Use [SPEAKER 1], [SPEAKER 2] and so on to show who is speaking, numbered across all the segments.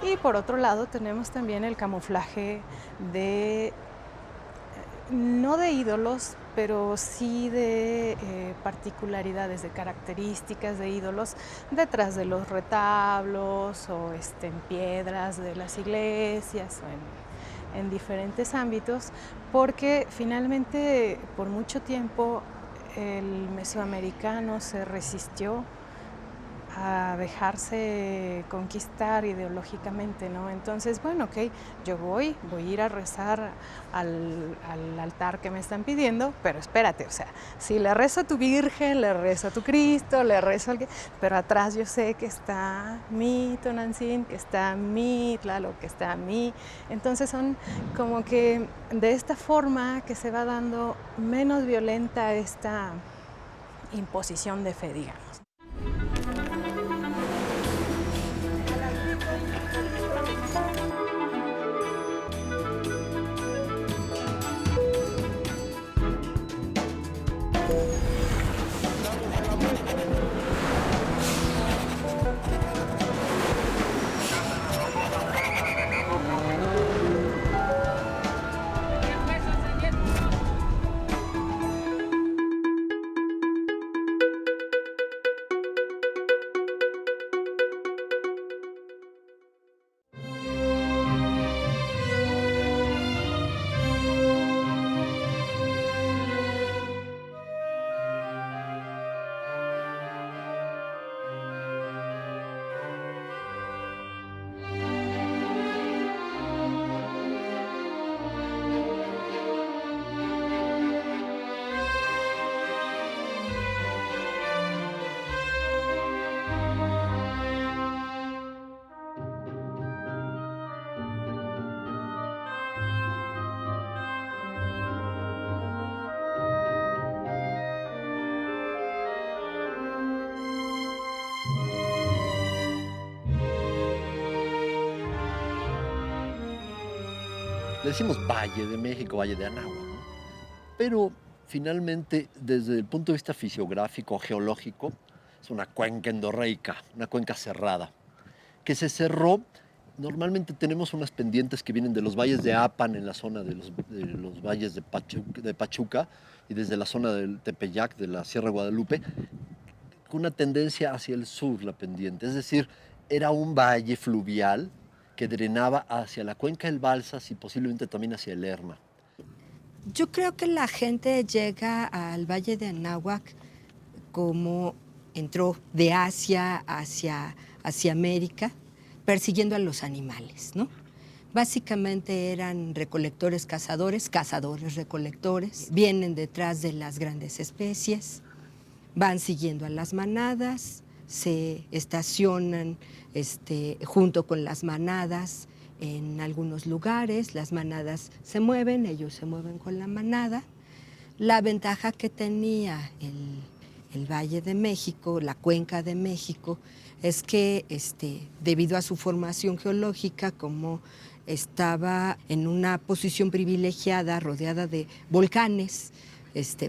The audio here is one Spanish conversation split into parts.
[SPEAKER 1] Y por otro lado tenemos también el camuflaje de, no de ídolos, pero sí de particularidades, de características de ídolos detrás de los retablos o en piedras de las iglesias o en diferentes ámbitos, porque finalmente por mucho tiempo el mesoamericano se resistió a dejarse conquistar ideológicamente, ¿no? Entonces, bueno, ok, yo voy a ir a rezar al altar que me están pidiendo, pero espérate, o sea, si le rezo a tu Virgen, le rezo a tu Cristo, le rezo al que, pero atrás yo sé que está mi Tonantzin, que está mi Tlaloc, que está mi, entonces son como que de esta forma que se va dando menos violenta esta imposición de fe, digamos.
[SPEAKER 2] Le decimos Valle de México, Valle de Anáhuac, ¿no? Pero finalmente, desde el punto de vista fisiográfico, geológico, es una cuenca endorreica, una cuenca cerrada, que se cerró. Normalmente tenemos unas pendientes que vienen de los valles de Apan, en la zona de los valles de Pachuca, y desde la zona del Tepeyac, de la Sierra de Guadalupe, con una tendencia hacia el sur la pendiente. Es decir, era un valle fluvial que drenaba hacia la cuenca del Balsas y posiblemente también hacia el Lerma.
[SPEAKER 3] Yo creo que la gente llega al Valle de Anáhuac como entró de Asia hacia América, persiguiendo a los animales, ¿no? Básicamente eran recolectores, cazadores, cazadores, recolectores. Vienen detrás de las grandes especies, van siguiendo a las manadas, se estacionan junto con las manadas en algunos lugares, las manadas se mueven, ellos se mueven con la manada. La ventaja que tenía el Valle de México, la Cuenca de México, es que debido a su formación geológica, como estaba en una posición privilegiada, rodeada de volcanes,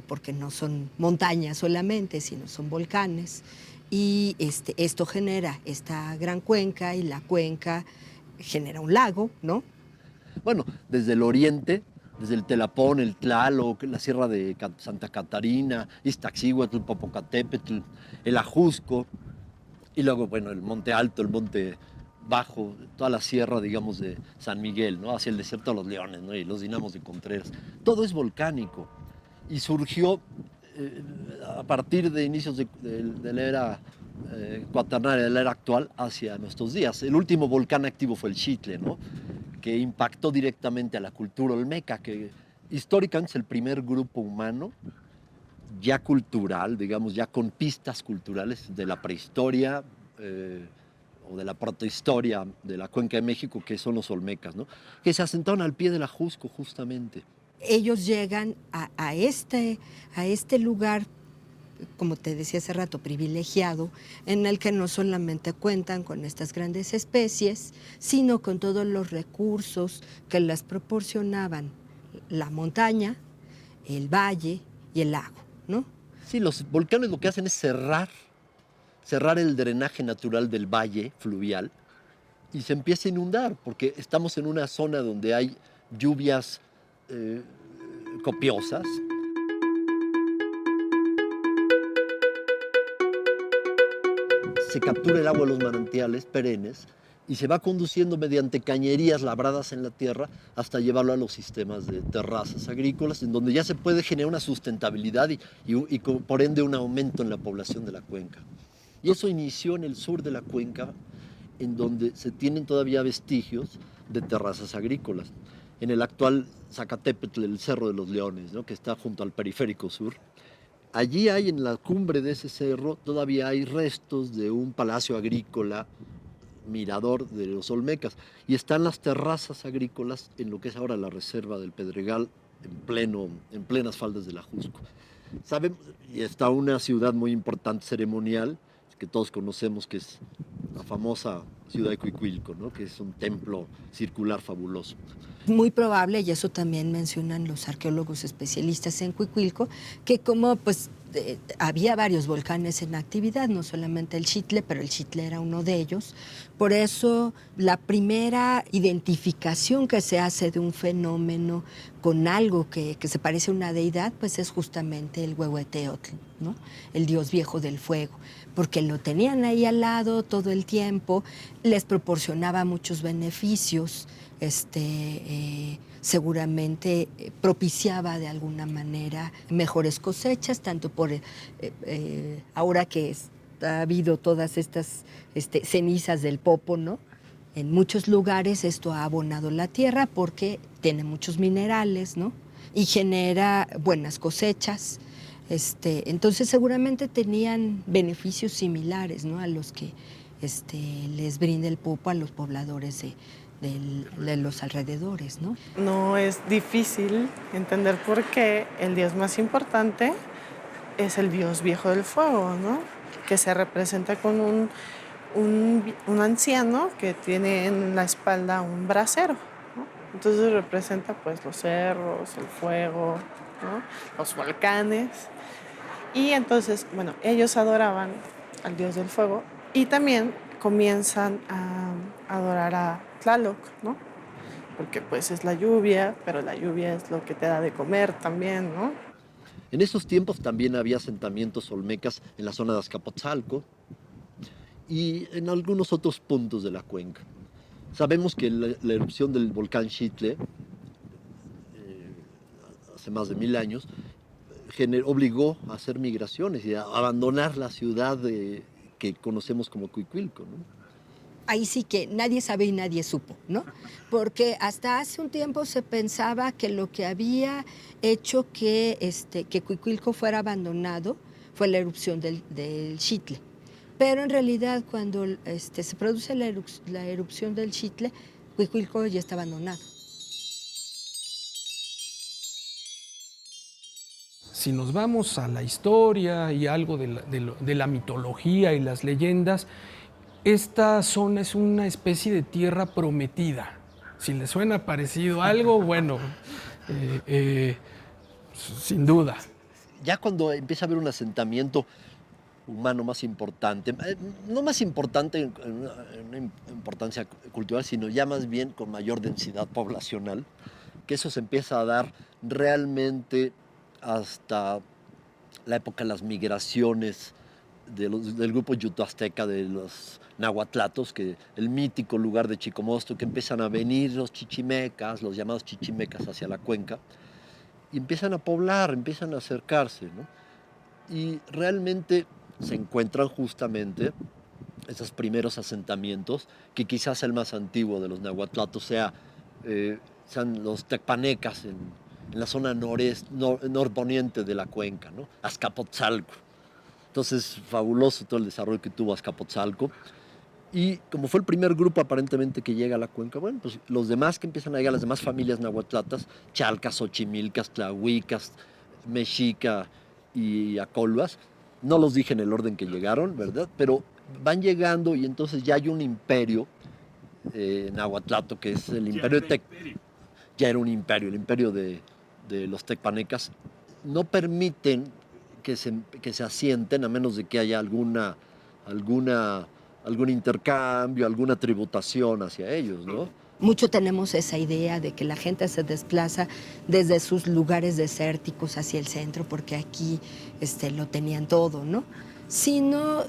[SPEAKER 3] porque no son montañas solamente, sino son volcanes, y esto genera esta gran cuenca, y la cuenca genera un lago, ¿no?
[SPEAKER 2] Bueno, desde el oriente, desde el Telapón, el Tlaloc, la Sierra de Santa Catarina, Iztaccíhuatl, Popocatépetl, el Ajusco, y luego, bueno, el Monte Alto, el Monte Bajo, toda la sierra, digamos, de San Miguel, ¿no? Hacia el desierto de los Leones, ¿no? Y los dinamos de Contreras. Todo es volcánico y surgió eh, a partir de inicios de la era cuaternaria, de la era actual, hacia nuestros días. El último volcán activo fue el Xitle, ¿no? Que impactó directamente a la cultura olmeca, que históricamente es el primer grupo humano ya cultural, digamos, ya con pistas culturales de la prehistoria o de la protohistoria de la Cuenca de México, que son los olmecas, ¿no? Que se asentaron al pie del Ajusco, justamente.
[SPEAKER 3] Ellos llegan a este lugar, como te decía hace rato, privilegiado, en el que no solamente cuentan con estas grandes especies, sino con todos los recursos que les proporcionaban la montaña, el valle y el lago, ¿no?
[SPEAKER 2] Sí, los volcanes lo que hacen es cerrar el drenaje natural del valle fluvial y se empieza a inundar, porque estamos en una zona donde hay lluvias copiosas. Se captura el agua de los manantiales perennes y se va conduciendo mediante cañerías labradas en la tierra hasta llevarlo a los sistemas de terrazas agrícolas, en donde ya se puede generar una sustentabilidad y por ende un aumento en la población de la cuenca. Y eso inició en el sur de la cuenca, en donde se tienen todavía vestigios de terrazas agrícolas. En el actual Zacatépetl, el Cerro de los Leones, ¿no?, que está junto al periférico sur. Allí hay, en la cumbre de ese cerro, todavía hay restos de un palacio agrícola, mirador de los Olmecas, y están las terrazas agrícolas en lo que es ahora la reserva del Pedregal, en plenas faldas del Ajusco. Sabemos, y está una ciudad muy importante ceremonial, que todos conocemos, que es la famosa ciudad de Cuicuilco, ¿no?, que es un templo circular fabuloso.
[SPEAKER 3] Muy probable, y eso también mencionan los arqueólogos especialistas en Cuicuilco, que como pues había varios volcanes en actividad, no solamente el Xitle, pero el Xitle era uno de ellos. Por eso la primera identificación que se hace de un fenómeno con algo que se parece a una deidad, pues es justamente el Huehueteotl, ¿no?, el dios viejo del fuego, porque lo tenían ahí al lado todo el tiempo, les proporcionaba muchos beneficios, seguramente propiciaba de alguna manera mejores cosechas, tanto por ahora que ha habido todas estas cenizas del Popo, ¿no? En muchos lugares esto ha abonado la tierra porque tiene muchos minerales, ¿no?, y genera buenas cosechas. Entonces seguramente tenían beneficios similares, ¿no?, a los que les brinda el Popo a los pobladores de los alrededores, ¿no?
[SPEAKER 4] No es difícil entender por qué el dios más importante es el dios viejo del fuego, ¿no?, que se representa con un anciano que tiene en la espalda un brasero, ¿no? Entonces representa pues los cerros, el fuego, ¿no?, los volcanes. Y entonces, bueno, ellos adoraban al dios del fuego y también comienzan a adorar a Tlaloc, ¿no?, porque pues es la lluvia, pero la lluvia es lo que te da de comer también, ¿no?
[SPEAKER 2] En esos tiempos también había asentamientos olmecas en la zona de Azcapotzalco y en algunos otros puntos de la cuenca. Sabemos que la erupción del volcán Xitle, hace más de 1000 años, obligó a hacer migraciones y a abandonar la ciudad que conocemos como Cuicuilco, ¿no?
[SPEAKER 3] Ahí sí que nadie sabe y nadie supo, ¿no? Porque hasta hace un tiempo se pensaba que lo que había hecho que Cuicuilco fuera abandonado fue la erupción del Xitle. Pero en realidad cuando se produce la erupción del Xitle, Cuicuilco ya está abandonado.
[SPEAKER 5] Si nos vamos a la historia y algo de la mitología y las leyendas, esta zona es una especie de tierra prometida. Si le suena parecido algo, bueno, sin duda.
[SPEAKER 2] Ya cuando empieza a haber un asentamiento humano más importante, no más importante en una importancia cultural, sino ya más bien con mayor densidad poblacional, que eso se empieza a dar realmente hasta la época de las migraciones del grupo yuto-azteca, de los nahuatlatos, que el mítico lugar de Chicomosto, que empiezan a venir los chichimecas, los llamados chichimecas, hacia la cuenca, y empiezan a poblar, empiezan a acercarse, ¿no? Y realmente se encuentran justamente esos primeros asentamientos, que quizás el más antiguo de los nahuatlatos sean los tecpanecas en la zona norponiente de la cuenca, ¿no?, Azcapotzalco. Entonces, fabuloso todo el desarrollo que tuvo Azcapotzalco. Y como fue el primer grupo aparentemente que llega a la cuenca, bueno, pues los demás que empiezan a llegar, las demás familias nahuatlatas, chalcas, ochimilcas, tlahuicas, mexica y acolhuas, no los dije en el orden que llegaron, ¿verdad?, pero van llegando y entonces ya hay un imperio nahuatlato, que es el imperio de ya era un imperio, el imperio de los tecpanecas. No permiten que se asienten a menos de que haya alguna algún intercambio, alguna tributación hacia ellos, ¿no?
[SPEAKER 3] Mucho tenemos esa idea de que la gente se desplaza desde sus lugares desérticos hacia el centro porque aquí lo tenían todo, ¿no? Sino,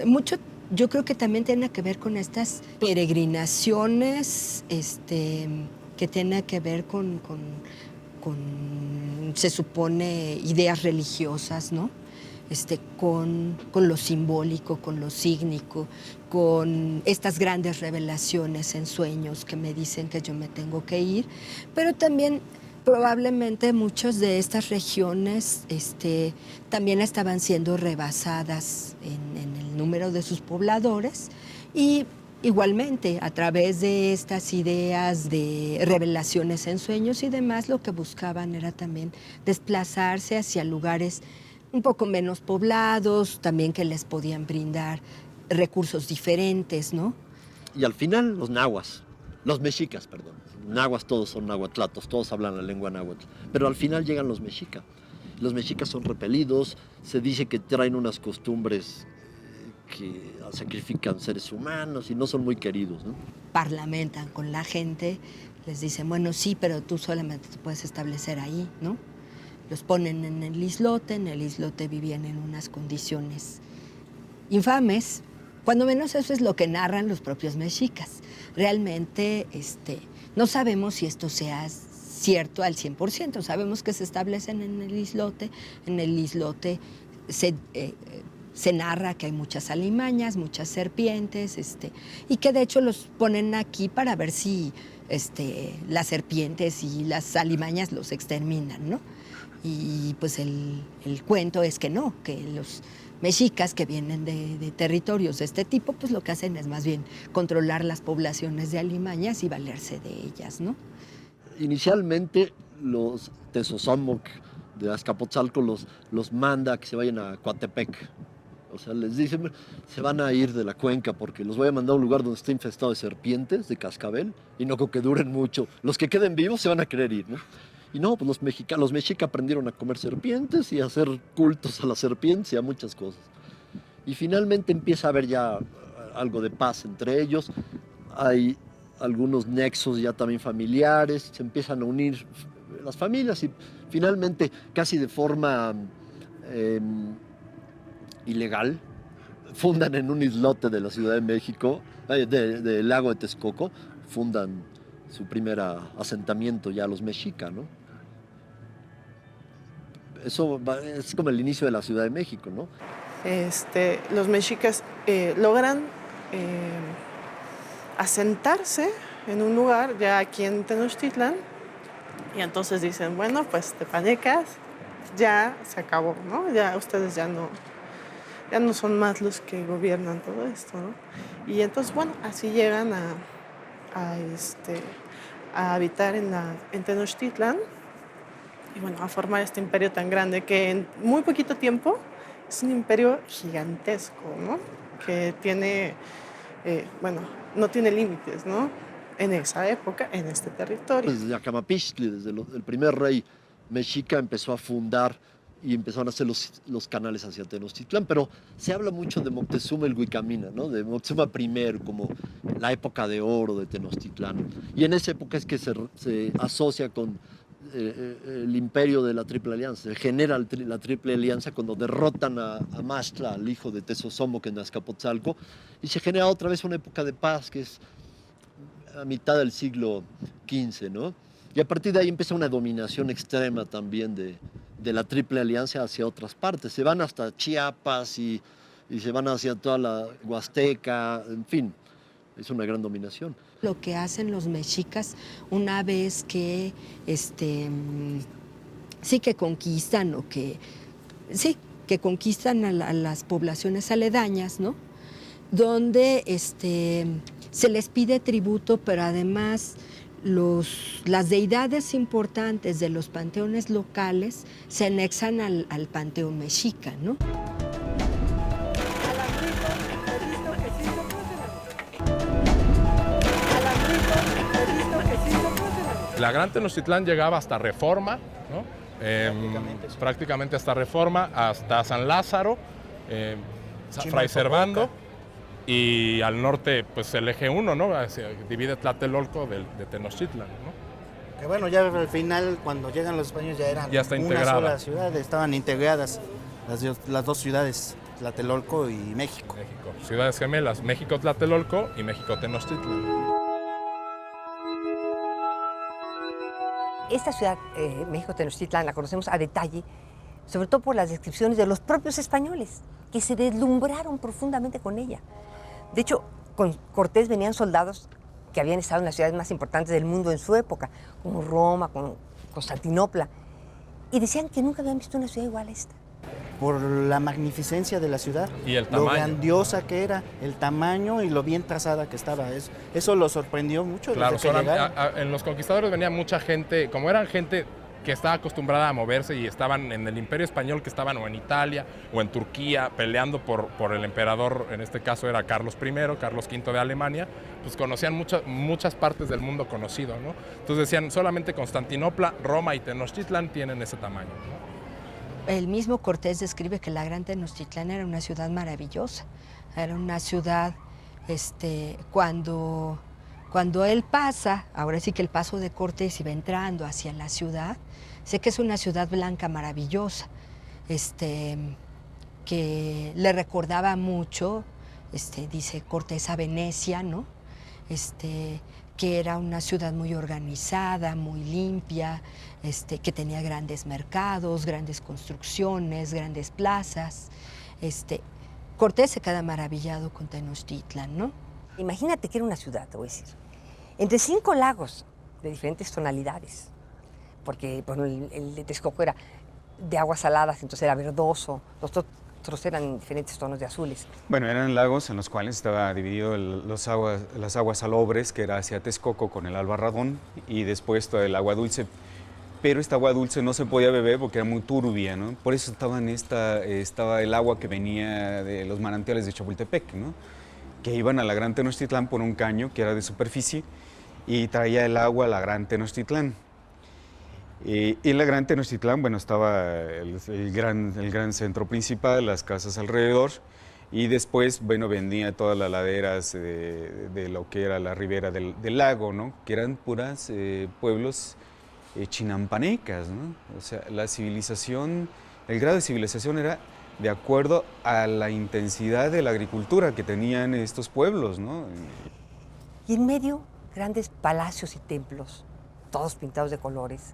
[SPEAKER 3] mucho yo creo que también tiene que ver con estas peregrinaciones que tienen que ver con, se supone, ideas religiosas, ¿no? Con lo simbólico, con lo sígnico, con estas grandes revelaciones en sueños que me dicen que yo me tengo que ir, pero también probablemente muchas de estas regiones también estaban siendo rebasadas en el número de sus pobladores y igualmente a través de estas ideas de revelaciones en sueños y demás, lo que buscaban era también desplazarse hacia lugares un poco menos poblados, también que les podían brindar recursos diferentes, ¿no?
[SPEAKER 2] Y al final los nahuas, los mexicas, perdón. Nahuas todos son nahuatlatos, todos hablan la lengua náhuatl. Pero al final llegan los mexicas. Los mexicas son repelidos, se dice que traen unas costumbres que sacrifican seres humanos y no son muy queridos, ¿no?
[SPEAKER 3] Parlamentan con la gente, les dicen, bueno, sí, pero tú solamente te puedes establecer ahí, ¿no? Los ponen en el islote vivían en unas condiciones infames. Cuando menos eso es lo que narran los propios mexicas. Realmente no sabemos si esto sea cierto al 100%. Sabemos que se establecen en el islote se narra que hay muchas alimañas, muchas serpientes, y que de hecho los ponen aquí para ver si las serpientes y las alimañas los exterminan, ¿no? Y pues el cuento es que no, que los mexicas que vienen de territorios de este tipo, pues lo que hacen es más bien controlar las poblaciones de alimañas y valerse de ellas, ¿no?
[SPEAKER 2] Inicialmente los Tezosomoc de Azcapotzalco los manda a que se vayan a Coatepec. O sea, les dicen, se van a ir de la cuenca porque los voy a mandar a un lugar donde está infestado de serpientes, de cascabel, y no creo que duren mucho. Los que queden vivos se van a querer ir, ¿no? Y no, pues los mexicas aprendieron a comer serpientes y a hacer cultos a las serpientes y a muchas cosas. Y finalmente empieza a haber ya algo de paz entre ellos. Hay algunos nexos ya también familiares, se empiezan a unir las familias y finalmente casi de forma ilegal fundan en un islote de la Ciudad de México, del lago de Texcoco, fundan su primer asentamiento ya los mexicas, ¿no? Eso es como el inicio de la Ciudad de México, ¿no?
[SPEAKER 4] Los mexicas logran asentarse en un lugar ya aquí en Tenochtitlan y entonces dicen, bueno, pues tepanecas, ya se acabó, ¿no? Ya ustedes ya no son más los que gobiernan todo esto, ¿no? Y entonces, bueno, así llegan a habitar en Tenochtitlan y bueno, a formar este imperio tan grande que en muy poquito tiempo es un imperio gigantesco, ¿no? Que tiene, no tiene límites, ¿no? En esa época, en este territorio.
[SPEAKER 2] Desde Acamapixtli, desde el primer rey mexica empezó a fundar y empezaron a hacer los canales hacia Tenochtitlán, pero se habla mucho de Moctezuma el Huicamina, ¿no? De Moctezuma I como la época de oro de Tenochtitlán. Y en esa época es que se asocia con el imperio de la Triple Alianza, se genera la Triple Alianza cuando derrotan a Maxtla, al hijo de Tezosomoc en Azcapotzalco, y se genera otra vez una época de paz que es a mitad del siglo XV, ¿no? Y a partir de ahí empieza una dominación extrema también de la Triple Alianza hacia otras partes. Se van hasta Chiapas y se van hacia toda la Huasteca, en fin, es una gran dominación.
[SPEAKER 3] Lo que hacen los mexicas una vez que sí que conquistan o que conquistan a las poblaciones aledañas, ¿no? Donde se les pide tributo, pero además las deidades importantes de los panteones locales se anexan al panteón mexica, ¿no?
[SPEAKER 6] La Gran Tenochtitlán llegaba hasta Reforma, ¿no? Prácticamente hasta Reforma, hasta San Lázaro, Fray Servando, y al norte pues el eje 1, ¿no? Divide Tlatelolco de Tenochtitlan, ¿no?
[SPEAKER 7] Que bueno, ya al final, cuando llegan los españoles, ya eran
[SPEAKER 6] Ya está
[SPEAKER 7] una
[SPEAKER 6] integrada.
[SPEAKER 7] sola ciudad, estaban integradas las dos ciudades, Tlatelolco y México.
[SPEAKER 6] México. Ciudades gemelas, México Tlatelolco y México Tenochtitlan.
[SPEAKER 8] Esta ciudad, México Tenochtitlan, la conocemos a detalle, sobre todo por las descripciones de los propios españoles, que se deslumbraron profundamente con ella. De hecho, con Cortés venían soldados que habían estado en las ciudades más importantes del mundo en su época, como Roma, como Constantinopla, y decían que nunca habían visto una ciudad igual a esta.
[SPEAKER 7] Por la magnificencia de la ciudad,
[SPEAKER 6] Y el
[SPEAKER 7] lo
[SPEAKER 6] tamaño.
[SPEAKER 7] grandiosa que era, el tamaño y lo bien trazada que estaba. Eso lo sorprendió mucho.
[SPEAKER 6] Claro,
[SPEAKER 7] desde que llegaron.
[SPEAKER 6] en los conquistadores venía mucha gente, como eran gente que estaba acostumbrada a moverse y estaban en el Imperio Español, que estaban o en Italia o en Turquía peleando por el emperador, en este caso era Carlos I, Carlos V de Alemania, pues conocían muchas partes del mundo conocido, ¿no? Entonces decían, solamente Constantinopla, Roma y Tenochtitlan tienen ese tamaño, ¿no?
[SPEAKER 3] El mismo Cortés describe que la Gran Tenochtitlán era una ciudad maravillosa, era una ciudad, cuando él pasa, ahora sí que el paso de Cortés iba entrando hacia la ciudad, sé que es una ciudad blanca maravillosa, que le recordaba mucho, dice Cortés, a Venecia, ¿no? Que era una ciudad muy organizada, muy limpia, que tenía grandes mercados, grandes construcciones, grandes plazas. Cortés se queda maravillado con Tenochtitlan, ¿no?
[SPEAKER 8] Imagínate que era una ciudad, te voy a decir, entre 5 lagos de diferentes tonalidades, porque bueno, el de Texcoco era de aguas saladas, entonces era verdoso, los otros eran diferentes tonos de azules.
[SPEAKER 9] Bueno, eran lagos en los cuales estaba dividido las aguas salobres, que era hacia Texcoco con el Albarradón, y después todo el agua dulce. Pero esta agua dulce no se podía beber porque era muy turbia, ¿no? Por eso estaba el agua que venía de los manantiales de Chapultepec, ¿no? Que iban a la Gran Tenochtitlán por un caño que era de superficie y traía el agua a la Gran Tenochtitlán. Y en la Gran Tenochtitlán, bueno, estaba el gran centro principal, las casas alrededor, y después, bueno, venía todas las laderas de lo que era la ribera del lago, ¿no? Que eran puras pueblos chinampanecas, ¿no? O sea, la civilización, el grado de civilización era de acuerdo a la intensidad de la agricultura que tenían estos pueblos, ¿no?
[SPEAKER 8] Y en medio, grandes palacios y templos, todos pintados de colores,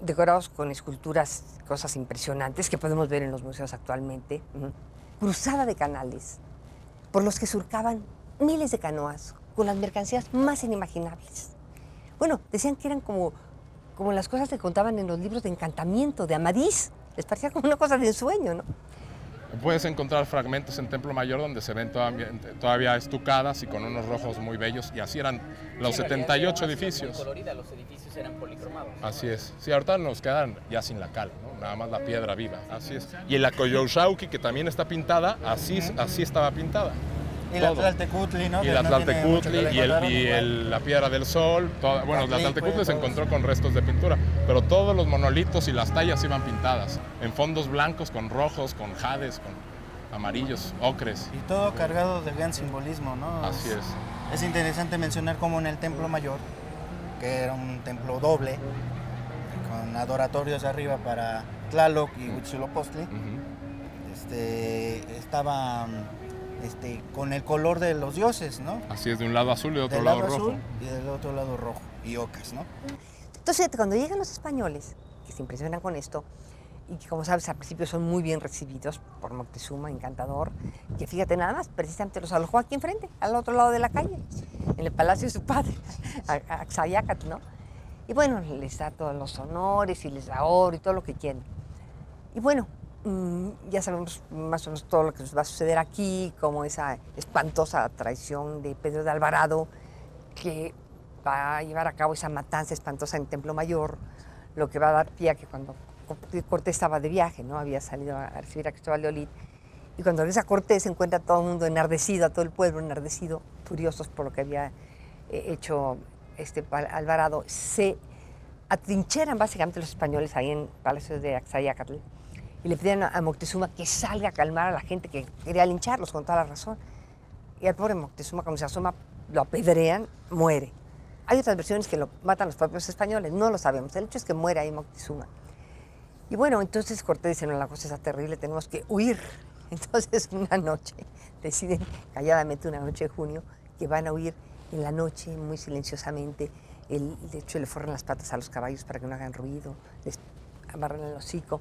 [SPEAKER 8] decorados con esculturas, cosas impresionantes que podemos ver en los museos actualmente. Cruzada de canales, por los que surcaban miles de canoas con las mercancías más inimaginables. Bueno, decían que eran como las cosas que contaban en los libros de encantamiento, de Amadís. Les parecía como una cosa de ensueño, ¿no?
[SPEAKER 6] Puedes encontrar fragmentos en Templo Mayor donde se ven todavía estucadas y con unos rojos muy bellos, y así eran los 78 edificios.
[SPEAKER 10] Colorida, los edificios eran policromados.
[SPEAKER 6] Así es. Sí, ahorita nos quedan ya sin la cal, ¿no? Nada más la piedra viva. Así es. Y la Coyolxauhqui, que también está pintada, así estaba pintada.
[SPEAKER 7] Y la
[SPEAKER 6] todo.
[SPEAKER 7] Tlaltecutli, ¿no?
[SPEAKER 6] Y
[SPEAKER 7] Que
[SPEAKER 6] la
[SPEAKER 7] no tiene mucho que
[SPEAKER 6] Tlaltecutli
[SPEAKER 7] le encontraron.
[SPEAKER 6] la Piedra del Sol. Bueno, la Tlaltecutli se encontró con restos de pintura, pero todos los monolitos y las tallas iban pintadas en fondos blancos, con rojos, con jades, con amarillos, ocres.
[SPEAKER 7] Y todo cargado de gran simbolismo, ¿no?
[SPEAKER 6] Así es.
[SPEAKER 7] Es interesante mencionar cómo en el Templo Mayor, que era un templo doble, con adoratorios arriba para Tlaloc y Huitzilopochtli, estaba con el color de los dioses, ¿no?
[SPEAKER 6] Así es, de un lado azul y de otro
[SPEAKER 7] Del
[SPEAKER 6] lado
[SPEAKER 7] lado
[SPEAKER 6] rojo.
[SPEAKER 7] azul y del otro lado rojo, y ocas, ¿no?
[SPEAKER 8] Entonces, cuando llegan los españoles, que se impresionan con esto, y que, como sabes, al principio son muy bien recibidos por Moctezuma, encantador, que fíjate nada más, precisamente los alojó aquí enfrente, al otro lado de la calle, en el palacio de su padre, Axayácatl, ¿no? Y bueno, les da todos los honores y les da oro y todo lo que quieren. Y bueno, ya sabemos más o menos todo lo que va a suceder aquí, como esa espantosa traición de Pedro de Alvarado, que va a llevar a cabo esa matanza espantosa en Templo Mayor, lo que va a dar pie a que cuando Cortés estaba de viaje, ¿no? Había salido a recibir a Cristóbal de Olid, y cuando regresa Cortés se encuentra a todo el mundo enardecido, a todo el pueblo enardecido, furiosos por lo que había hecho Alvarado. Se atrincheran básicamente los españoles ahí en Palacio de Axayácatl y le piden a Moctezuma que salga a calmar a la gente que quería lincharlos con toda la razón. y al pobre Moctezuma, cuando se asoma, lo apedrean, muere. Hay otras versiones que lo matan los propios españoles, no lo sabemos. El hecho es que muere ahí Moctezuma. Y bueno, entonces Cortés dice, no, la cosa está terrible, tenemos que huir. Entonces una noche, deciden calladamente una noche de junio, que van a huir en la noche, muy silenciosamente. De hecho, le forran las patas a los caballos para que no hagan ruido, les amarran el hocico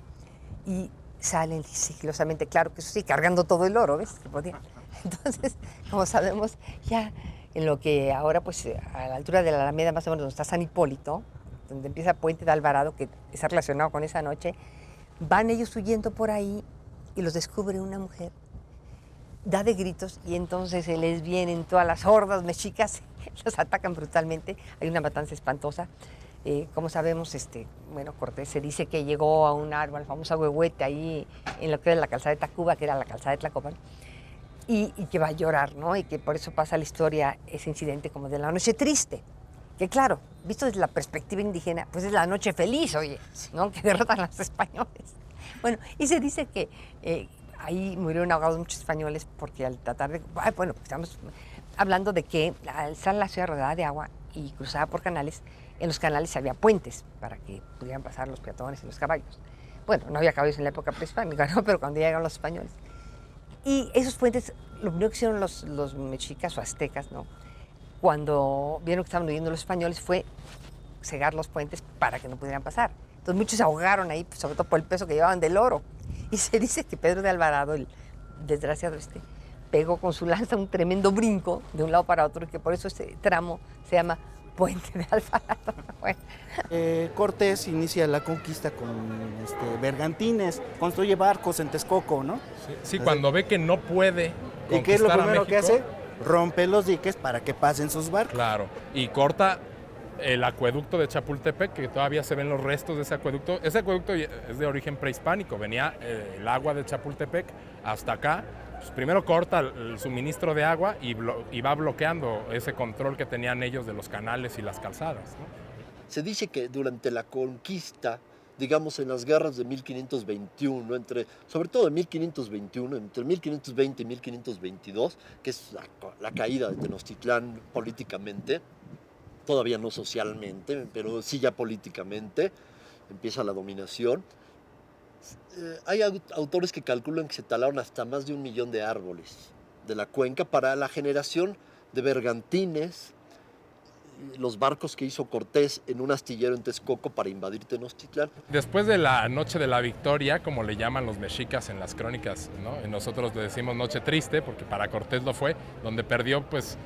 [SPEAKER 8] y salen sigilosamente, claro que eso sí, cargando todo el oro, ¿ves? Que podían. Entonces, como sabemos, ya en lo que ahora, pues, a la altura de la Alameda, más o menos donde está San Hipólito, donde empieza Puente de Alvarado, que está relacionado con esa noche, van ellos huyendo por ahí y los descubre una mujer, da de gritos y entonces se les vienen todas las hordas mexicas, los atacan brutalmente, hay una matanza espantosa. Como sabemos, bueno, Cortés se dice que llegó a un árbol, el famoso ahuehuete, ahí en lo que era la calzada de Tacuba, que era la calzada de Tlacopan, y que va a llorar, ¿no? Y que por eso pasa la historia, ese incidente como de la noche triste, que claro, visto desde la perspectiva indígena, pues es la noche feliz, oye, ¿no? Que derrotan a los españoles. Bueno, y se dice que ahí murieron ahogados muchos españoles porque al tratar de... Bueno, estamos hablando de que al estar la ciudad rodeada de agua y cruzada por canales, en los canales había puentes para que pudieran pasar los peatones y los caballos. Bueno, no había caballos en la época prehispánica, ¿no? Pero cuando llegaron los españoles. Y esos puentes, lo primero que hicieron los mexicas o aztecas, ¿no? Cuando vieron que estaban huyendo los españoles, fue cegar los puentes para que no pudieran pasar. Entonces muchos se ahogaron ahí, sobre todo por el peso que llevaban del oro. Y se dice que Pedro de Alvarado, el desgraciado pegó con su lanza un tremendo brinco de un lado para otro, y que por eso ese tramo se llama Puente de Alvarado. Bueno.
[SPEAKER 11] Cortés inicia la conquista con bergantines, construye barcos en Texcoco, ¿no?
[SPEAKER 6] Sí, cuando ve que no puede conquistar
[SPEAKER 11] ¿y qué es lo primero que
[SPEAKER 6] México,
[SPEAKER 11] hace? Rompe los diques para que pasen sus barcos.
[SPEAKER 6] Claro, y corta el acueducto de Chapultepec, que todavía se ven los restos de ese acueducto. Ese acueducto es de origen prehispánico, venía el agua de Chapultepec hasta acá. Pues primero corta el suministro de agua y va bloqueando ese control que tenían ellos de los canales y las calzadas, ¿no?
[SPEAKER 2] Se dice que durante la conquista, digamos en las guerras de 1521, sobre todo en 1521, entre 1520 y 1522, que es la caída de Tenochtitlán políticamente, todavía no socialmente, pero sí ya políticamente, empieza la dominación. Hay autores que calculan que se talaron hasta más de 1 millón de árboles de la cuenca para la generación de bergantines, los barcos que hizo Cortés en un astillero en Texcoco para invadir Tenochtitlán.
[SPEAKER 6] Después de la Noche de la Victoria, como le llaman los mexicas en las crónicas, ¿no? Y nosotros le decimos Noche Triste, porque para Cortés lo fue, donde perdió pues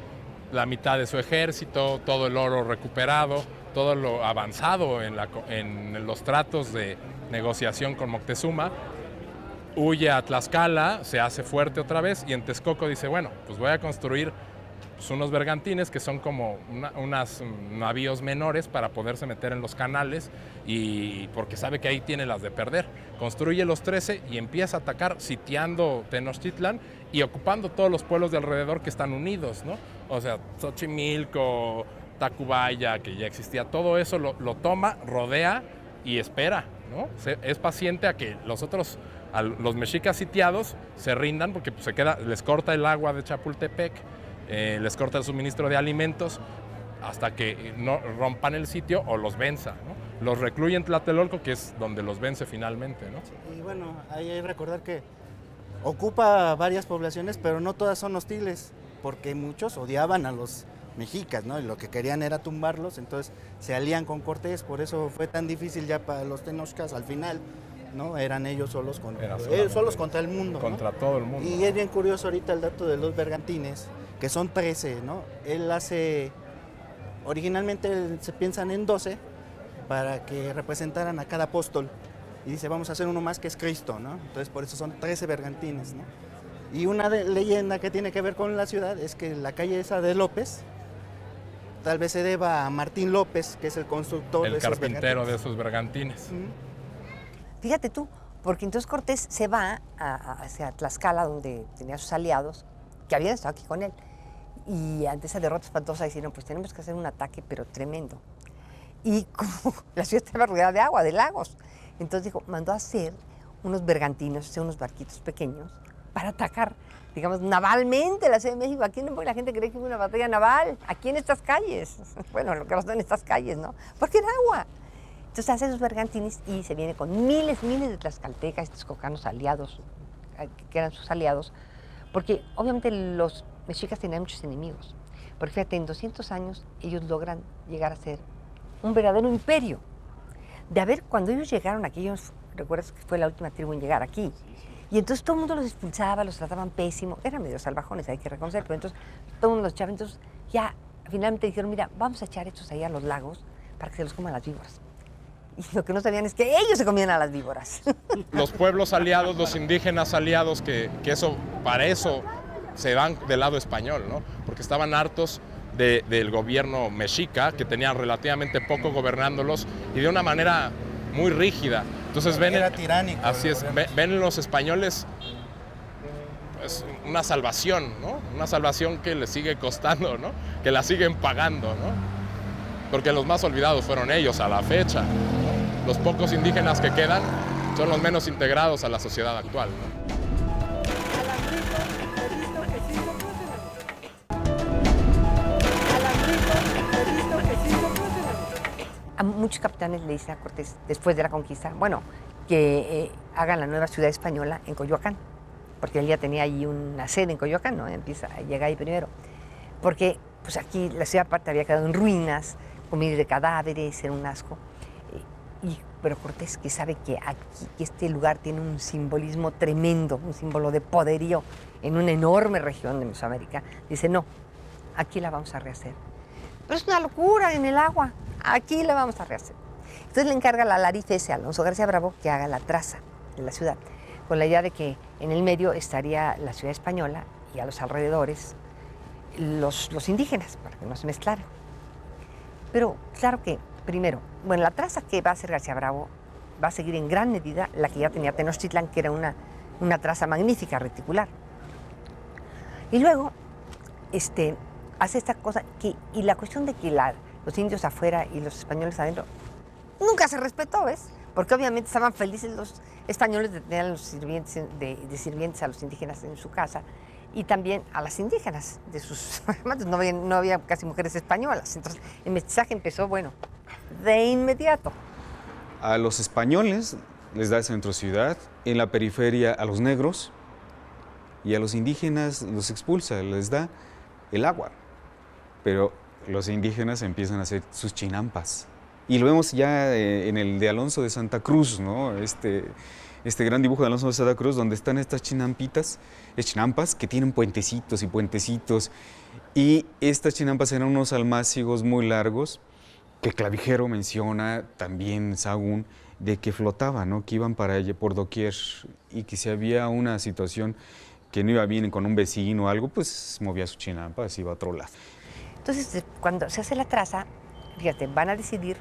[SPEAKER 6] la mitad de su ejército, todo el oro recuperado, todo lo avanzado en los tratos de negociación con Moctezuma, huye a Tlaxcala, se hace fuerte otra vez y en Texcoco dice, bueno, pues voy a construir pues, unos bergantines que son como unos navíos menores para poderse meter en los canales y porque sabe que ahí tiene las de perder. Construye los 13 y empieza a atacar sitiando Tenochtitlán y ocupando todos los pueblos de alrededor que están unidos, ¿no? O sea, Xochimilco, Tacubaya, que ya existía, todo eso lo toma, rodea y espera, ¿no? Es paciente a que los mexicas sitiados se rindan porque pues, les corta el agua de Chapultepec, les corta el suministro de alimentos hasta que no rompan el sitio o los venza, ¿no? Los recluye en Tlatelolco, que es donde los vence finalmente, ¿no?
[SPEAKER 11] Y bueno, hay que recordar que ocupa varias poblaciones, pero no todas son hostiles, porque muchos odiaban a los mexicas, ¿no? Y lo que querían era tumbarlos, entonces se alían con Cortés, por eso fue tan difícil ya para los tenochcas al final, ¿no? Eran ellos solos contra el mundo,
[SPEAKER 6] contra
[SPEAKER 11] ¿no?
[SPEAKER 6] todo el mundo.
[SPEAKER 11] Y es bien curioso ahorita el dato de los bergantines, que son 13, ¿no? Originalmente se piensan en 12 para que representaran a cada apóstol, y dice, vamos a hacer uno más que es Cristo, ¿no? Entonces por eso son 13 bergantines, ¿no? Y una leyenda que tiene que ver con la ciudad es que la calle esa de López tal vez se deba a Martín López, que es el constructor
[SPEAKER 6] el carpintero de esos bergantines.
[SPEAKER 8] Fíjate tú, porque entonces Cortés se va hacia Tlaxcala, donde tenía sus aliados, que habían estado aquí con él. Y ante esa derrota espantosa dijeron, pues tenemos que hacer un ataque, pero tremendo. Y como la ciudad estaba rodeada de agua, de lagos, entonces mandó a hacer unos bergantinos, unos barquitos pequeños, para atacar digamos, navalmente la Ciudad de México. Aquí no, porque la gente cree que hubo una batalla naval, aquí en estas calles. Bueno, lo que pasó en estas calles, ¿no? Porque era agua. Entonces hace sus bergantines y se viene con miles de tlaxcaltecas, texcocanos aliados, que eran sus aliados, porque obviamente los mexicas tenían muchos enemigos. Porque fíjate, en 200 años ellos logran llegar a ser un verdadero imperio. Cuando ellos llegaron aquí, ellos, recuerdas que fue la última tribu en llegar aquí, y entonces todo el mundo los expulsaba, los trataban pésimo, eran medio salvajones, hay que reconocer, pero entonces todo el mundo los echaba. Entonces ya finalmente dijeron, mira, vamos a echar estos ahí a los lagos para que se los coman las víboras. Y lo que no sabían es que ellos se comían a las víboras.
[SPEAKER 6] Los pueblos aliados, los indígenas aliados, que para eso se van del lado español, ¿no? Porque estaban hartos del gobierno mexica, que tenían relativamente poco gobernándolos y de una manera muy rígida. Entonces
[SPEAKER 7] Era tiránico.
[SPEAKER 6] Así es, ven en los españoles pues, una salvación, ¿no? Una salvación que les sigue costando, ¿no? Que la siguen pagando, ¿no? Porque los más olvidados fueron ellos a la fecha, ¿no? Los pocos indígenas que quedan son los menos integrados a la sociedad actual, ¿no?
[SPEAKER 8] A muchos capitanes le dicen a Cortés, después de la conquista, bueno, que hagan la nueva ciudad española en Coyoacán, porque él ya tenía ahí una sede en Coyoacán, ¿no? Empieza a llegar ahí primero. Porque pues aquí la ciudad aparte había quedado en ruinas, con miles de cadáveres, era un asco. Pero Cortés, que sabe que aquí, que este lugar tiene un simbolismo tremendo, un símbolo de poderío en una enorme región de Mesoamérica, dice, no, aquí la vamos a rehacer. Pero es una locura en el agua, aquí la vamos a rehacer. Entonces le encarga al alarife ese, Alonso García Bravo, que haga la traza de la ciudad, con la idea de que en el medio estaría la ciudad española y a los alrededores los indígenas, para que no se mezclaran. Pero claro que, primero, bueno, la traza que va a hacer García Bravo va a seguir en gran medida la que ya tenía Tenochtitlán, que era una traza magnífica, reticular. Y luego, hace esta cosa, y la cuestión de que los indios afuera y los españoles adentro, nunca se respetó, ¿ves? Porque obviamente estaban felices los españoles de tener a los sirvientes, de sirvientes a los indígenas en su casa, y también a las indígenas de sus amantes. No había casi mujeres españolas. Entonces, el mestizaje empezó, bueno, de inmediato.
[SPEAKER 9] A los españoles les da el centro ciudad, en la periferia a los negros, y a los indígenas los expulsa, les da el agua. Pero los indígenas empiezan a hacer sus chinampas. Y lo vemos ya en el de Alonso de Santa Cruz, ¿no? Este gran dibujo de Alonso de Santa Cruz, donde están estas chinampas que tienen puentecitos y puentecitos. Y estas chinampas eran unos almácigos muy largos, que Clavijero menciona también, Sahagún, de que flotaban, ¿no? Que iban por doquier, y que si había una situación que no iba bien con un vecino o algo, pues movía su chinampa, se iba a otro lado.
[SPEAKER 8] Entonces, cuando se hace la traza, fíjate, van a decidir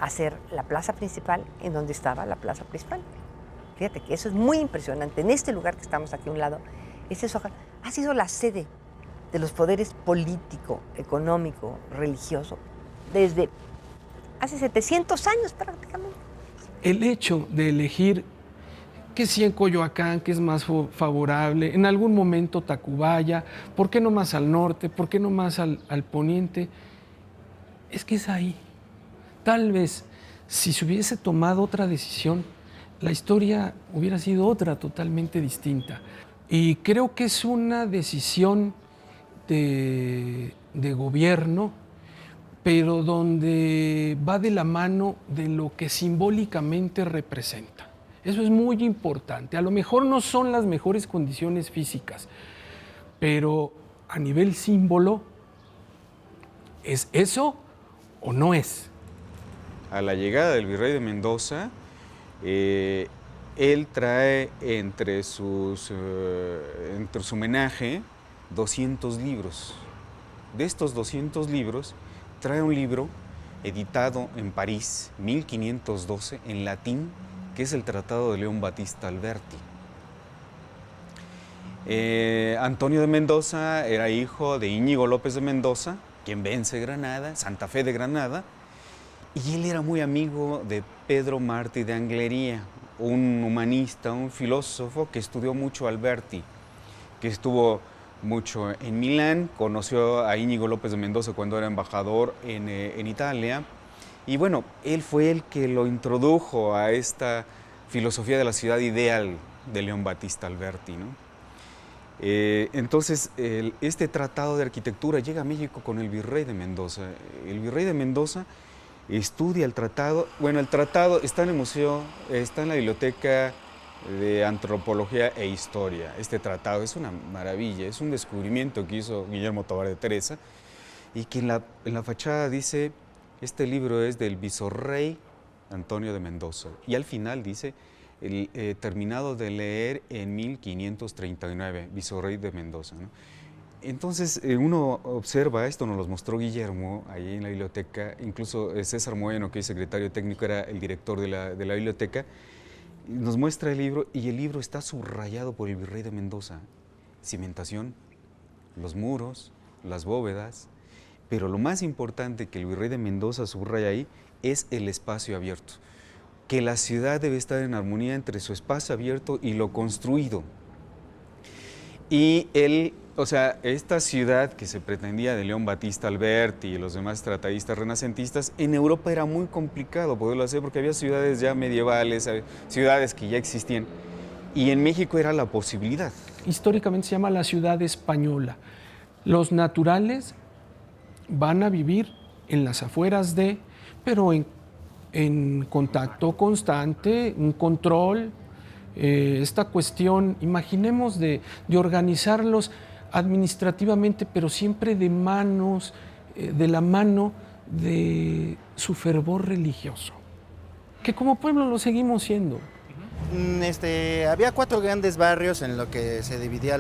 [SPEAKER 8] hacer la plaza principal en donde estaba la plaza principal. Fíjate que eso es muy impresionante. En este lugar que estamos aquí a un lado, ha sido la sede de los poderes político, económico, religioso, desde hace 700 años prácticamente.
[SPEAKER 5] El hecho de elegir que si en Coyoacán, que es más favorable, en algún momento Tacubaya, ¿por qué no más al norte? ¿Por qué no más al poniente? Es que es ahí. Tal vez, si se hubiese tomado otra decisión, la historia hubiera sido otra, totalmente distinta. Y creo que es una decisión de gobierno, pero donde va de la mano de lo que simbólicamente representa. Eso es muy importante. A lo mejor no son las mejores condiciones físicas, pero a nivel símbolo, ¿es eso o no es?
[SPEAKER 9] A la llegada del virrey de Mendoza, él trae entre su homenaje 200 libros. De estos 200 libros, trae un libro editado en París, 1512, en latín, que es el Tratado de León Battista Alberti. Antonio de Mendoza era hijo de Íñigo López de Mendoza, quien vence Granada, Santa Fe de Granada, y él era muy amigo de Pedro Martí de Anglería, un humanista, un filósofo que estudió mucho a Alberti. que estuvo mucho en Milán, conoció a Íñigo López de Mendoza cuando era embajador en Italia, y bueno, él fue el que lo introdujo a esta filosofía de la ciudad ideal de León Battista Alberti, ¿no? Entonces, este tratado de arquitectura llega a México con el virrey de Mendoza. El virrey de Mendoza estudia el tratado. Bueno, el tratado está en el museo, está en la biblioteca de Antropología e Historia. Este tratado es una maravilla, es un descubrimiento que hizo Guillermo Tovar de Teresa, y que en la fachada dice, este libro es del visorrey Antonio de Mendoza, y al final dice, terminado de leer en 1539, visorrey de Mendoza, ¿no? Entonces uno observa esto, nos los mostró Guillermo ahí en la biblioteca, incluso César Moeno, que es secretario técnico, era el director de la biblioteca, nos muestra el libro, y el libro está subrayado por el virrey de Mendoza. Cimentación, los muros, las bóvedas, pero lo más importante que el virrey de Mendoza subraya ahí es el espacio abierto, que la ciudad debe estar en armonía entre su espacio abierto y lo construido. Y esta ciudad que se pretendía de León Battista Alberti y los demás tratadistas renacentistas, en Europa era muy complicado poderlo hacer porque había ciudades ya medievales, ciudades que ya existían, y en México era la posibilidad.
[SPEAKER 5] Históricamente se llama la ciudad española. Los naturales van a vivir en las afueras pero en contacto constante, un control, esta cuestión, imaginemos de organizarlos administrativamente, pero siempre de la mano de su fervor religioso, que como pueblo lo seguimos siendo.
[SPEAKER 11] Había 4 grandes barrios en lo que se dividía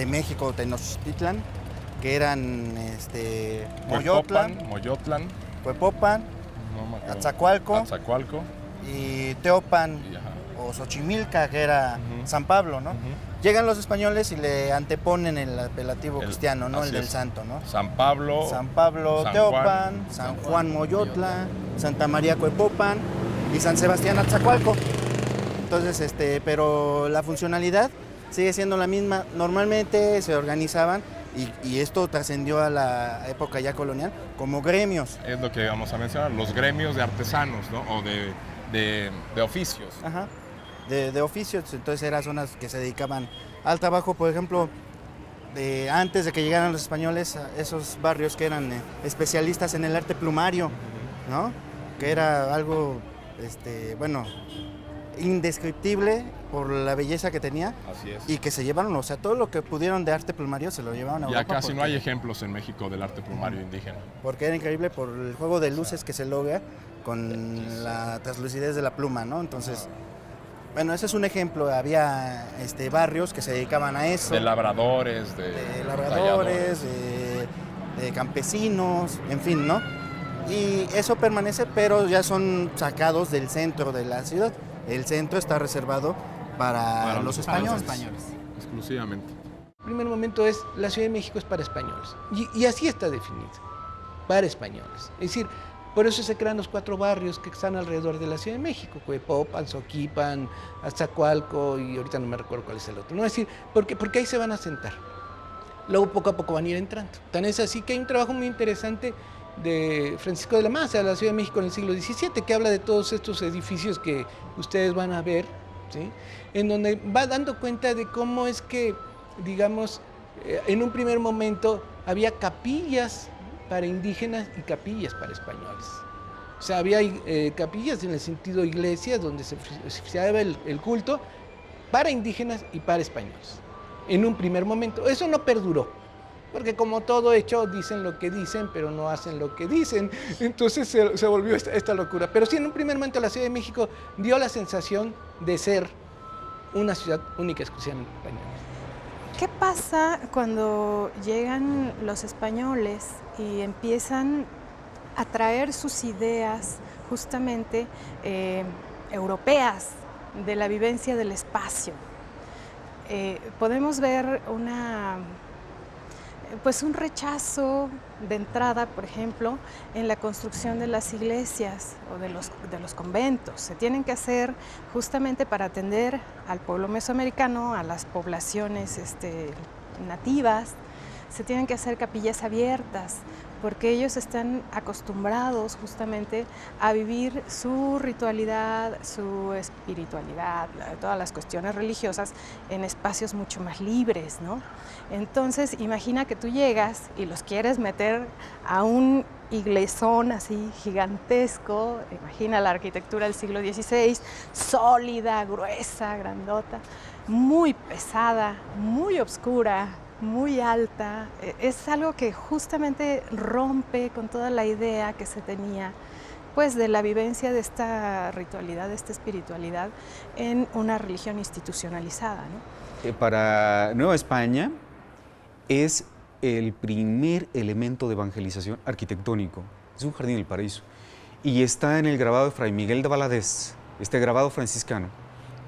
[SPEAKER 11] México, Tenochtitlan, que eran Moyotlán, Huepopan, Atzacualco y Teopan o Xochimilca, que era San Pablo, ¿no? Llegan los españoles y le anteponen el apelativo cristiano, ¿no? El del santo, ¿no?
[SPEAKER 6] San Pablo,
[SPEAKER 11] Teopan, San Juan Moyotla, Santa María Cuepopan y San Sebastián Atzacualco. Entonces, pero la funcionalidad sigue siendo la misma. Normalmente se organizaban, y esto trascendió a la época ya colonial, como gremios.
[SPEAKER 6] Es lo que vamos a mencionar, los gremios de artesanos, ¿no? O de oficios.
[SPEAKER 11] Ajá, de oficios. Entonces eran zonas que se dedicaban al trabajo, por ejemplo, antes de que llegaran los españoles, esos barrios que eran especialistas en el arte plumario, ¿no? Que era algo, indescriptible por la belleza que tenía.
[SPEAKER 6] Así es.
[SPEAKER 11] Y que se llevaron, todo lo que pudieron de arte plumario se lo llevaron a Europa.
[SPEAKER 6] Ya casi no hay ejemplos en México del arte plumario indígena.
[SPEAKER 11] Porque era increíble por el juego de luces que se logra con la translucidez de la pluma, ¿no? Entonces, bueno, ese es un ejemplo. Había barrios que se dedicaban a eso.
[SPEAKER 6] De labradores,
[SPEAKER 11] de campesinos, en fin, ¿no? Y eso permanece, pero ya son sacados del centro de la ciudad. El centro está reservado para los españoles.
[SPEAKER 6] Exclusivamente.
[SPEAKER 12] El primer momento es, la Ciudad de México es para españoles. Y así está definido, para españoles. Es decir, por eso se crean los 4 barrios que están alrededor de la Ciudad de México, Cuepopan, Zoquipan, Azcacualco, y ahorita no me recuerdo cuál es el otro. ¿No? Es decir, porque ahí se van a sentar. Luego poco a poco van a ir entrando. Tan es así que hay un trabajo muy interesante de Francisco de la Maza, de la Ciudad de México en el siglo XVII, que habla de todos estos edificios que ustedes van a ver, ¿sí? En donde va dando cuenta de cómo es que, digamos, en un primer momento había capillas para indígenas y capillas para españoles. O sea, había capillas en el sentido iglesias donde se oficiaba el culto para indígenas y para españoles. En un primer momento. Eso no perduró. Porque como todo hecho, dicen lo que dicen, pero no hacen lo que dicen. Entonces se volvió esta locura. Pero sí, en un primer momento la Ciudad de México dio la sensación de ser una ciudad única, exclusivamente española.
[SPEAKER 1] ¿Qué pasa cuando llegan los españoles y empiezan a traer sus ideas justamente europeas de la vivencia del espacio? Podemos ver pues un rechazo de entrada, por ejemplo, en la construcción de las iglesias o de los conventos. Se tienen que hacer justamente para atender al pueblo mesoamericano, a las poblaciones nativas. Se tienen que hacer capillas abiertas porque ellos están acostumbrados justamente a vivir su ritualidad, su espiritualidad, todas las cuestiones religiosas en espacios mucho más libres, ¿no? Entonces, imagina que tú llegas y los quieres meter a un iglesón así gigantesco, imagina la arquitectura del siglo XVI, sólida, gruesa, grandota, muy pesada, muy oscura, muy alta. Es algo que justamente rompe con toda la idea que se tenía pues de la vivencia de esta ritualidad, de esta espiritualidad en una religión institucionalizada, ¿no?
[SPEAKER 9] Para Nueva España es el primer elemento de evangelización arquitectónico. Es un jardín del paraíso. Y está en el grabado de Fray Miguel de Valadez, este grabado franciscano,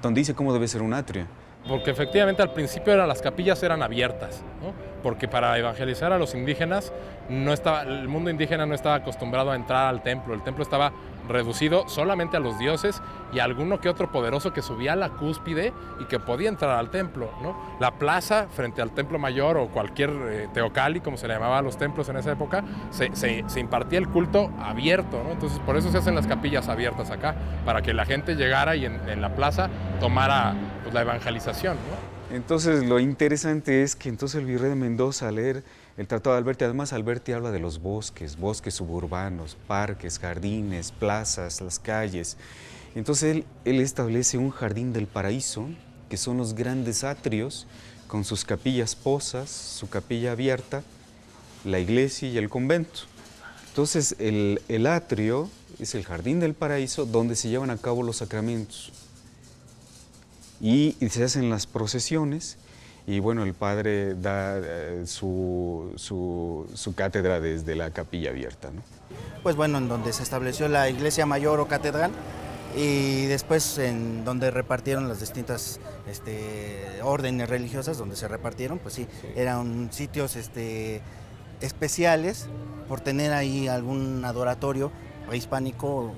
[SPEAKER 9] donde dice cómo debe ser un atrio.
[SPEAKER 6] Porque efectivamente al principio las capillas eran abiertas, ¿no? Porque para evangelizar a los indígenas el mundo indígena no estaba acostumbrado a entrar al templo. El templo estaba reducido solamente a los dioses y a alguno que otro poderoso que subía a la cúspide y que podía entrar al templo, ¿no? La plaza frente al templo mayor o cualquier teocalli, como se le llamaba a los templos en esa época, se impartía el culto abierto, ¿no? Entonces por eso se hacen las capillas abiertas acá, para que la gente llegara y en la plaza tomara pues, la evangelización, ¿no?
[SPEAKER 9] Entonces lo interesante es que entonces el virrey de Mendoza, al leer el Tratado de Alberti, además Alberti habla de los bosques suburbanos, parques, jardines, plazas, las calles. Entonces él establece un jardín del paraíso, que son los grandes atrios, con sus capillas posas, su capilla abierta, la iglesia y el convento. Entonces el atrio es el jardín del paraíso donde se llevan a cabo los sacramentos. Y se hacen las procesiones y bueno, el padre da su cátedra desde la capilla abierta, ¿no?
[SPEAKER 7] Pues bueno, en donde se estableció la iglesia mayor o catedral y después en donde repartieron las distintas órdenes religiosas, donde se repartieron, pues sí, eran sitios especiales por tener ahí algún adoratorio prehispánico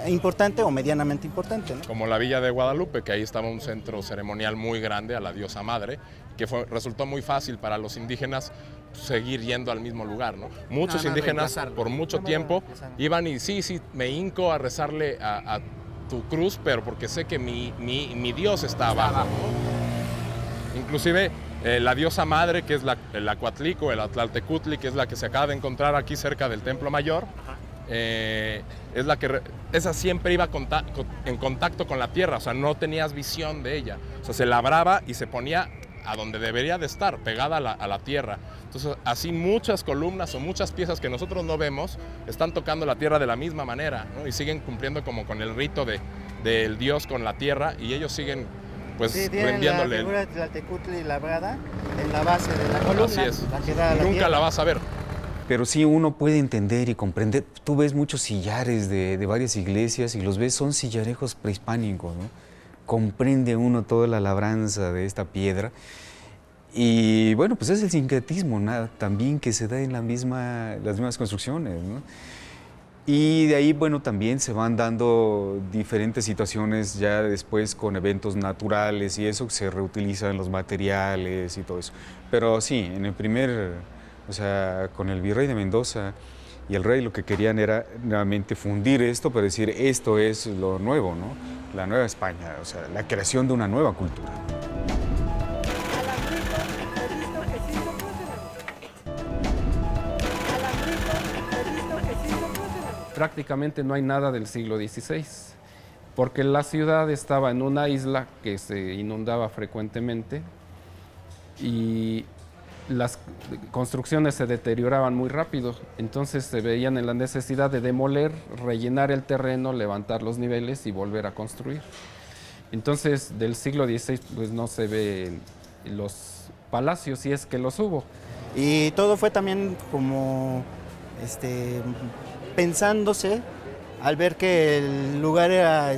[SPEAKER 7] importante o medianamente importante, ¿no?
[SPEAKER 6] Como la Villa de Guadalupe, que ahí estaba un centro ceremonial muy grande a la diosa madre, que resultó muy fácil para los indígenas seguir yendo al mismo lugar, ¿no? Muchos indígenas por mucho tiempo iban y sí, me hinco a rezarle a tu cruz, pero porque sé que mi Dios está abajo, ¿no? Inclusive la diosa madre, que es el Acuatlico, el Atlaltecutli, que es la que se acaba de encontrar aquí cerca del Templo Mayor, es la que esa siempre iba en contacto con la tierra, o sea, no tenías visión de ella, o sea, se labraba y se ponía a donde debería de estar, pegada a la tierra. Entonces, así muchas columnas o muchas piezas que nosotros no vemos están tocando la tierra de la misma manera, ¿no? Y siguen cumpliendo como con el rito del Dios con la tierra, y ellos siguen pues rindiéndole.
[SPEAKER 7] La figura de Tlaltecutli labrada en la base de la columna.
[SPEAKER 6] Así es.
[SPEAKER 7] La que da a la
[SPEAKER 6] Nunca
[SPEAKER 7] tierra.
[SPEAKER 6] la vas a ver.
[SPEAKER 9] Pero sí uno puede entender y comprender. Tú ves muchos sillares de varias iglesias y los ves, son sillarejos prehispánicos, ¿no? Comprende uno toda la labranza de esta piedra. Y bueno, pues es el sincretismo, ¿no? También que se da en las mismas construcciones, ¿no? Y de ahí, bueno, también se van dando diferentes situaciones ya después con eventos naturales y eso, que se reutilizan los materiales y todo eso. Pero sí, en el o sea, con el virrey de Mendoza y el rey lo que querían era nuevamente fundir esto, para decir esto es lo nuevo, ¿no? La nueva España, o sea, la creación de una nueva cultura.
[SPEAKER 13] Prácticamente no hay nada del siglo XVI, porque la ciudad estaba en una isla que se inundaba frecuentemente y las construcciones se deterioraban muy rápido, entonces se veían en la necesidad de demoler, rellenar el terreno, levantar los niveles y volver a construir. Entonces del siglo XVI pues no se ven los palacios, si es que los hubo.
[SPEAKER 7] Y todo fue también como pensándose al ver que el lugar era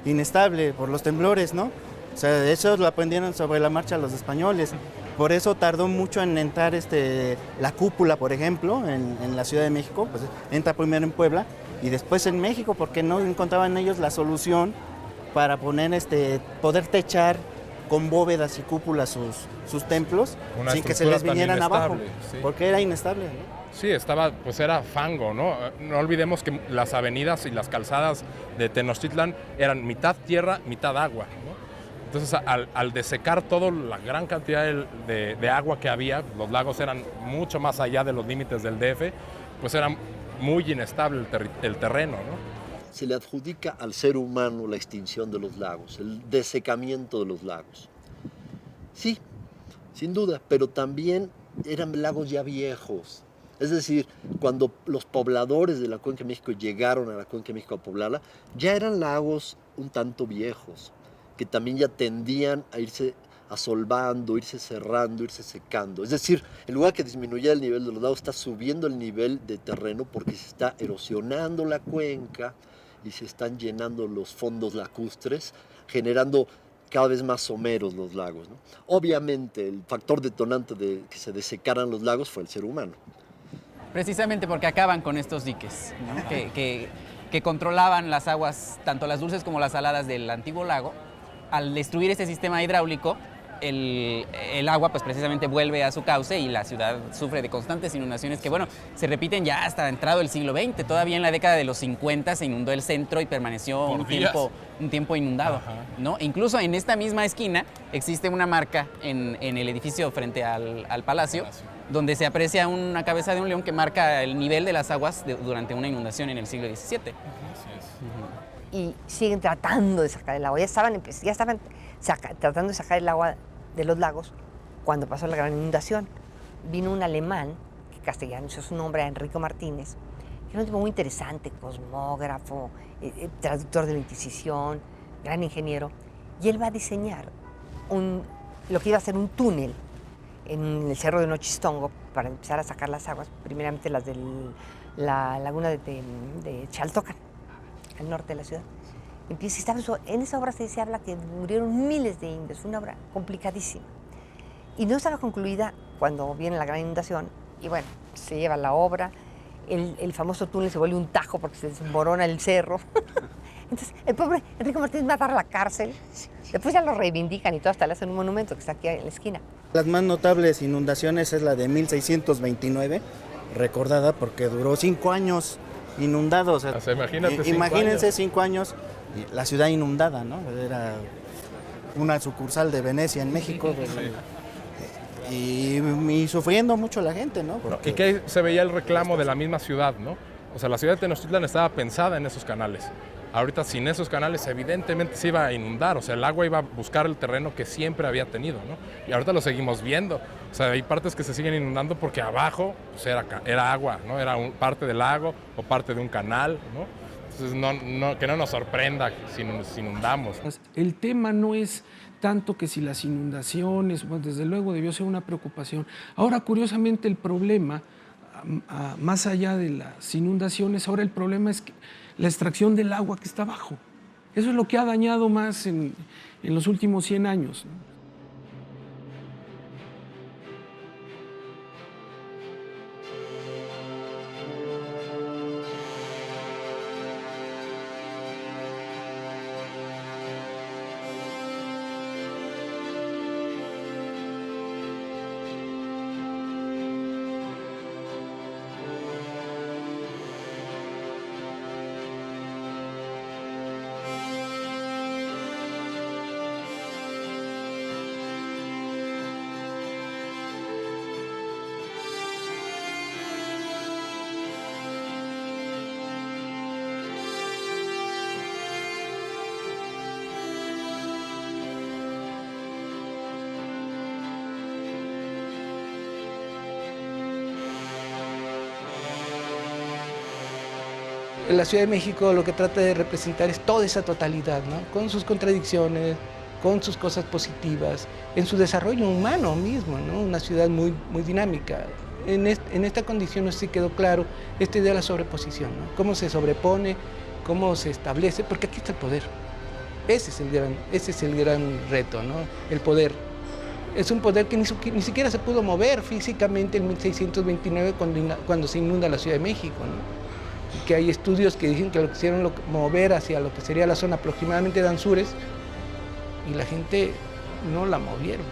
[SPEAKER 7] inestable por los temblores, ¿no? O sea, eso lo aprendieron sobre la marcha los españoles.
[SPEAKER 11] Por eso tardó mucho en entrar la cúpula, por ejemplo, en la Ciudad de México. Pues entra primero en Puebla y después en México, porque no encontraban ellos la solución para poner poder techar con bóvedas y cúpulas sus templos sin que se les vinieran abajo,
[SPEAKER 6] sí.
[SPEAKER 11] porque era inestable, ¿no?
[SPEAKER 6] Sí, pues era fango, ¿no? No olvidemos que las avenidas y las calzadas de Tenochtitlan eran mitad tierra, mitad agua, ¿no? Entonces, al desecar toda la gran cantidad de agua que había, los lagos eran mucho más allá de los límites del DF, pues era muy inestable el terreno, ¿no?
[SPEAKER 2] Se le adjudica al ser humano la extinción de los lagos, el desecamiento de los lagos. Sí, sin duda, pero también eran lagos ya viejos. Es decir, cuando los pobladores de la Cuenca de México llegaron a la Cuenca de México a poblarla, ya eran lagos un tanto viejos, que también ya tendían a irse asolvando, irse cerrando, irse secando. Es decir, en lugar que disminuyera el nivel de los lagos, está subiendo el nivel de terreno porque se está erosionando la cuenca y se están llenando los fondos lacustres, generando cada vez más someros los lagos, ¿no? Obviamente, el factor detonante de que se desecaran los lagos fue el ser humano.
[SPEAKER 10] Precisamente porque acaban con estos diques, ¿no? que controlaban las aguas, tanto las dulces como las saladas del antiguo lago. Al destruir este sistema hidráulico, el agua pues precisamente vuelve a su cauce y la ciudad sufre de constantes inundaciones que, bueno, se repiten ya hasta entrado el siglo XX. Todavía en la década de los 50 se inundó el centro y permaneció un tiempo inundado, ¿no? Incluso en esta misma esquina existe una marca en el edificio frente al palacio, donde se aprecia una cabeza de un león que marca el nivel de las aguas durante una inundación en el siglo XVII.
[SPEAKER 8] Y siguen tratando de sacar el agua. Ya estaban tratando de sacar el agua de los lagos cuando pasó la gran inundación. Vino un alemán, que castellano hizo su nombre, Enrico Martínez, que era un tipo muy interesante, cosmógrafo, traductor de la Inquisición, gran ingeniero, y él va a diseñar lo que iba a ser un túnel en el cerro de Nochistongo para empezar a sacar las aguas, primeramente las de la laguna de Chaltocan, al norte de la ciudad. En esa obra se habla que murieron miles de indios, una obra complicadísima. Y no estaba concluida cuando viene la gran inundación, y bueno, se lleva la obra, el famoso túnel se vuelve un tajo porque se desmorona el cerro. Entonces, el pobre Enrico Martínez va a dar a la cárcel. Después ya lo reivindican y todo, hasta le hacen un monumento que está aquí en la esquina.
[SPEAKER 11] Las más notables inundaciones es la de 1629, recordada porque duró 5 años inundado. O sea, imagínense 5 años, y la ciudad inundada, ¿no? Era una sucursal de Venecia en México. Y sufriendo mucho la gente, ¿no?
[SPEAKER 6] Y que ahí se veía el reclamo de la misma ciudad, ¿no? O sea, la ciudad de Tenochtitlan estaba pensada en esos canales. Ahorita sin esos canales evidentemente se iba a inundar, o sea, el agua iba a buscar el terreno que siempre había tenido, ¿no? Y ahorita lo seguimos viendo, o sea, hay partes que se siguen inundando porque abajo pues, era agua, ¿no? Era parte del lago o parte de un canal, ¿no? Entonces, que no nos sorprenda si nos inundamos.
[SPEAKER 5] El tema no es tanto que si las inundaciones, pues desde luego debió ser una preocupación. Ahora, curiosamente, el problema, más allá de las inundaciones, ahora el problema es que la extracción del agua que está abajo. Eso es lo que ha dañado más en los últimos 100 años, ¿no?
[SPEAKER 12] La Ciudad de México lo que trata de representar es toda esa totalidad, ¿no? Con sus contradicciones, con sus cosas positivas, en su desarrollo humano mismo, ¿no? Una ciudad muy, muy dinámica. En esta condición no sí quedó claro esta idea de la sobreposición, ¿no? Cómo se sobrepone, cómo se establece, porque aquí está el poder. Ese es el gran reto, ¿no? El poder. Es un poder que ni siquiera se pudo mover físicamente en 1629 cuando se inunda la Ciudad de México, ¿no? Y que hay estudios que dicen que lo quisieron mover hacia lo que sería la zona aproximadamente de Anzures y la gente no la movieron.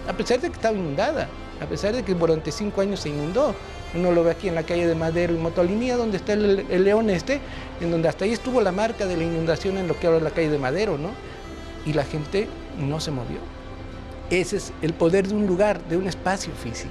[SPEAKER 12] A pesar de que estaba inundada, a pesar de que durante 5 años se inundó. Uno lo ve aquí en la calle de Madero y Motolinía, donde está el León en donde hasta ahí estuvo la marca de la inundación en lo que ahora es la calle de Madero, ¿no? Y la gente no se movió. Ese es el poder de un lugar, de un espacio físico.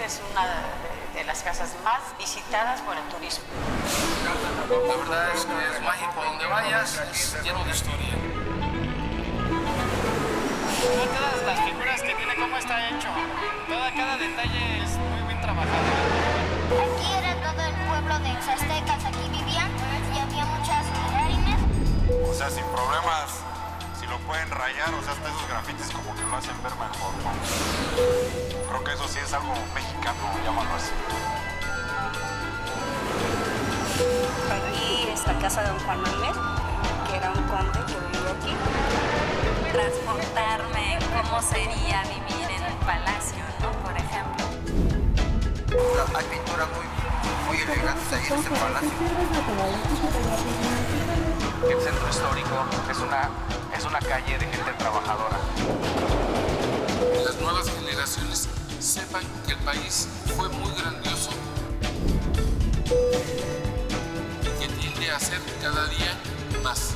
[SPEAKER 14] Es una de las casas más visitadas por el turismo.
[SPEAKER 15] La verdad es que es mágico, donde vayas es lleno de historia.
[SPEAKER 14] Todas las figuras que tiene, cómo está hecho, cada detalle es muy bien trabajado.
[SPEAKER 16] Aquí era todo el pueblo de los aztecas, aquí vivían y había muchas lágrimas.
[SPEAKER 17] O sea, sin problemas, si lo pueden rayar, o sea, hasta esos grafitis como que lo hacen ver mejor, ¿no? Creo que eso sí es algo mexicano, llamarlo así.
[SPEAKER 18] Aquí es la casa de don Juan Manuel, que era un conde que vivía aquí. Transportarme, cómo sería vivir en un palacio, ¿no? Por ejemplo.
[SPEAKER 19] Hay pinturas muy elegantes ahí en este palacio.
[SPEAKER 15] El centro histórico es una calle de gente trabajadora. Las nuevas generaciones sepan que el país fue muy grandioso y que tiende a ser cada día más.